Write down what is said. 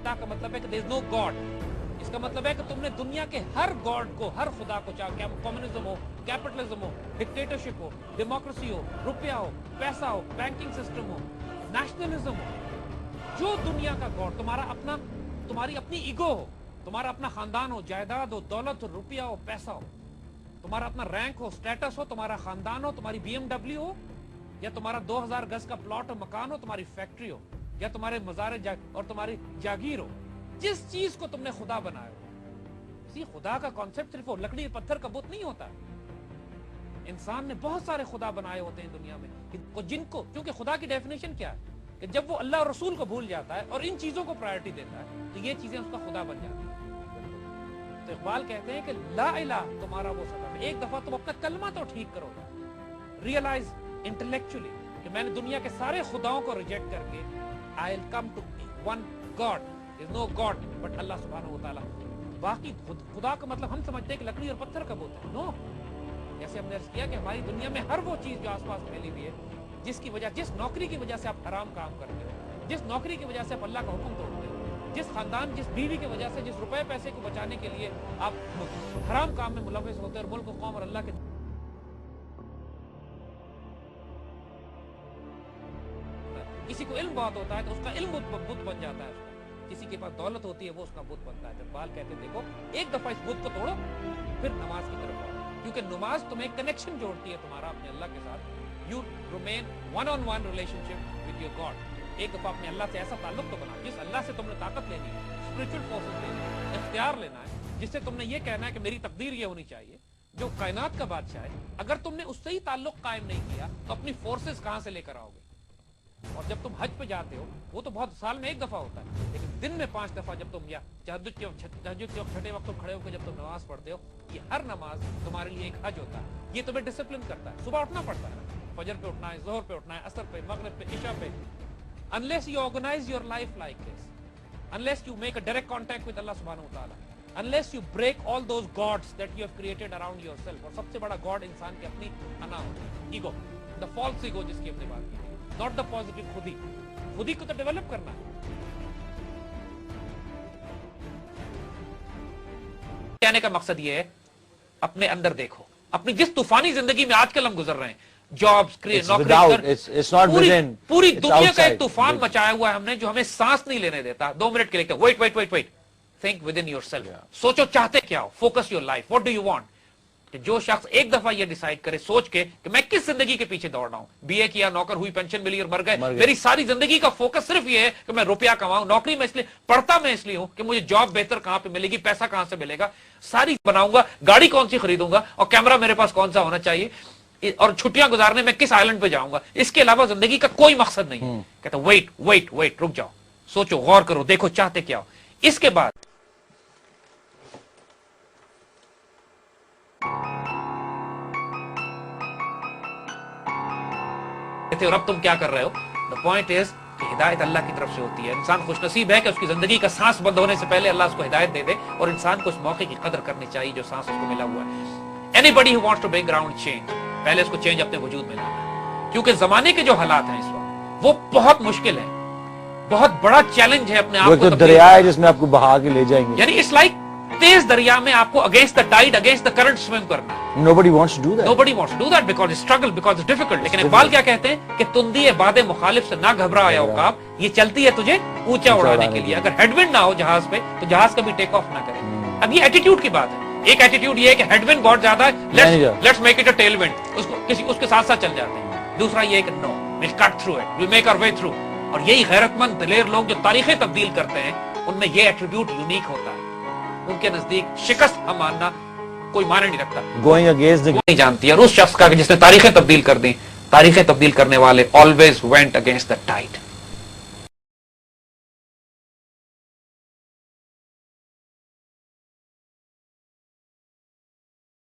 इफ्ता का मतलब है कि देयर इज नो गॉड। इसका मतलब है कि तुमने दुनिया के हर गॉड को, हर खुदा को, चाहे कम्युनिज्म हो, कैपिटलिज्म हो, डिक्टेटरशिप हो, डेमोक्रेसी हो, रुपया हो, पैसा हो, बैंकिंग सिस्टम हो, नेशनलिज्म हो, जो दुनिया का गॉड तुम्हारा अपना, तुम्हारी अपनी ईगो हो, तुम्हारा अपना खानदान हो, जायदाद हो, दौलत हो, रुपया हो, पैसा हो, तुम्हारा अपना रैंक हो, स्टेटस हो, तुम्हारा खानदान हो, तुम्हारी BMW हो, या तुम्हारा 2000 गज का प्लॉट और मकान हो, तुम्हारी फैक्ट्री हो, या तुम्हारे मज़ारे और तुम्हारी जागीर हो, जिस चीज को तुमने खुदा बनाया हो। इसी खुदा का कॉन्सेप्ट सिर्फ लकड़ी पत्थर का बुत नहीं होता। इंसान ने बहुत सारे खुदा बनाए होते हैं दुनिया में, जिनको, क्योंकि खुदा की डेफिनेशन क्या है कि जब वो अल्लाह और रसूल को भूल जाता है और इन चीजों को प्रायोरिटी देता है तो ये चीजें उसका खुदा बन जाती है। तो इकबाल कहते हैं कि ला इलाह तुम्हारा वो सदर, एक दफा तुम अपना कलमा तो ठीक करो, रियलाइज इंटेलेक्चुअली कि मैंने दुनिया के सारे खुदाओं को रिजेक्ट करके I will come to one God, there is no god but Allah सुब्हानहू व तआला। बाकी खुदा का मतलब हम समझते हैं कि लकड़ी और पत्थर का बुत है। नो, जैसे हमने अर्ज किया कि हमारी दुनिया में हर वो चीज जो आसपास फैली हुई है, जिसकी वजह, जिस नौकरी की वजह से आप हराम काम करते हो, जिस नौकरी की वजह से आप अल्लाह का हुक्म तोड़ते हो, जिस खानदान, जिस बीवी की वजह से, जिस रुपए पैसे को बचाने के लिए आप हराम काम में मुलव्वस होते हैं और मुल्क, कौम और अल्लाह के, किसी को इल्म बहुत होता है तो उसका इल्म बुत बन जाता है उसका, किसी के पास दौलत होती है वो उसका बुत बनता है। जब बाल कहते देखो एक दफा इस बुत को तोड़ो फिर नमाज की तरफ आओ, क्योंकि नमाज तुम्हें कनेक्शन जोड़ती है तुम्हारा अपने अल्लाह के साथ। You remain one on one relationship with your God. एक दफा अपने अल्लाह से ऐसा ताल्लुक तो बनाओ जिस अल्लाह से तुमने ताकत लेनी है, स्पिरिचुअल फोर्सेस लेनी है, इख्तियार लेना है, जिससे तुमने ये कहना है कि मेरी तकदीर ये होनी चाहिए, जो कायनात का बादशाह है। अगर तुमने उससे ही ताल्लुक कायम नहीं किया तो अपनी फोर्सेस कहां से लेकर आओगे? और जब तुम हज पे जाते हो वो तो बहुत साल में एक दफा होता है, लेकिन दिन में 5 दफा जब तुम, या तहज्जुद के छठे वक्त तुम खड़े होकर जब तुम नमाज पढ़ते हो, ये हर नमाज तुम्हारे लिए एक हज होता है। ये तुम्हें डिसिप्लिन करता है। सुबह उठना पड़ता है, फजर पे उठना है, जोहर पे उठना है, असर पे, मगरिब पे, इशा पे। Unless you organise your life like this, unless you make a direct contact with Allah सुब्हानहू व तआला, unless you break all those gods that you have created around yourself. और सबसे बड़ा गॉड इंसान की अपनी अना होती है, ईगो, द फॉल्स ईगो जिसकी हमने बात की, नॉट द पॉजिटिव खुदी। खुदी को तो डेवलप करना है। कहने का मकसद ये है, अपने अंदर देखो, अपनी जिस तूफानी जिंदगी में आजकल हम गुजर रहे हैं, जॉब्स, नौकरी, पूरी दुनिया का एक तूफान मचाया हुआ है हमने, जो हमें सांस नहीं लेने देता। 2 मिनट के लिए wait, think within yourself. सोचो चाहते क्या हो, focus your life, what do you want. कि जो शख्स एक दफा ये डिसाइड करे सोच के कि मैं किस जिंदगी के पीछे दौड़ रहा हूं, बीए किया, नौकर हुई, पेंशन मिली और मर गए, मेरी सारी जिंदगी का फोकस सिर्फ ये है कि मैं रुपया कमाऊं, नौकरी में इसलिए पढ़ता, मैं इसलिए हूं कि मुझे जॉब बेहतर कहां पे मिलेगी, पैसा कहां से मिलेगा, सारी बनाऊंगा, गाड़ी कौन सी खरीदूंगा और कैमरा मेरे पास कौन सा होना चाहिए, और छुट्टियां गुजारने में किस आइलैंड पे जाऊंगा। इसके अलावा जिंदगी का कोई मकसद नहीं है। कहता वेट, रुक जाओ, सोचो, गौर करो, देखो चाहते क्या हो। इसके बाद और अब तुम क्या कर रहे हो? द पॉइंट इज कि हिदायत अल्लाह की तरफ से होती है। इंसान खुशनसीब है कि उसकी जिंदगी का सांस बंद होने से पहले अल्लाह उसको हिदायत दे दे, और इंसान को इस मौके की कदर करनी चाहिए जो सांस उसको मिला हुआ है। Anybody who wants to bring around change, पहले उसको चेंज अपने वजूद में लाना है, क्योंकि जमाने के जो हालात हैं इस वक्त वो बहुत मुश्किल है, बहुत बड़ा चैलेंज है अपने आप को। दरिया है जिसमें आपको बहा के ले जाएंगे, यानी इट्स लाइक तेज दरिया में आपको against the tide, against the current swim करना है। Nobody wants to do that. Nobody wants to do that because it's struggle, because it's difficult. लेकिन इकबाल क्या कहते हैं कि तुंदी बादे मुखालिफ से ना घबरा आया औकाब, ये चलती है तुझे ऊंचा उड़ाने के लिए। अगर हेडविंड ना हो जहाज पे तो जहाज कभी टेक ऑफ ना करे। अब ये एटीट्यूड की बात है। एक एटीट्यूड ये है कि हेडविंड बहुत ज्यादा है, let's make it a Tailwind, उसके साथ साथ चल जाते हैं। दूसरा ये है कि no, we'll cut through it, we'll make our way through। और यही गैरतमंद दिलेर लोग जो तारीखें तब्दील करते हैं, उनमें ये एट्रीब्यूट यूनिक होता है। उनके नजदीक शिकस्त हम मानना कोई माने नहीं रखता, गोइंग अगेंस्ट द नहीं जानती है। और उस शख्स का जिसने तारीखें तब्दील कर दी, तारीखें तब्दील करने वाले always went against the Tide.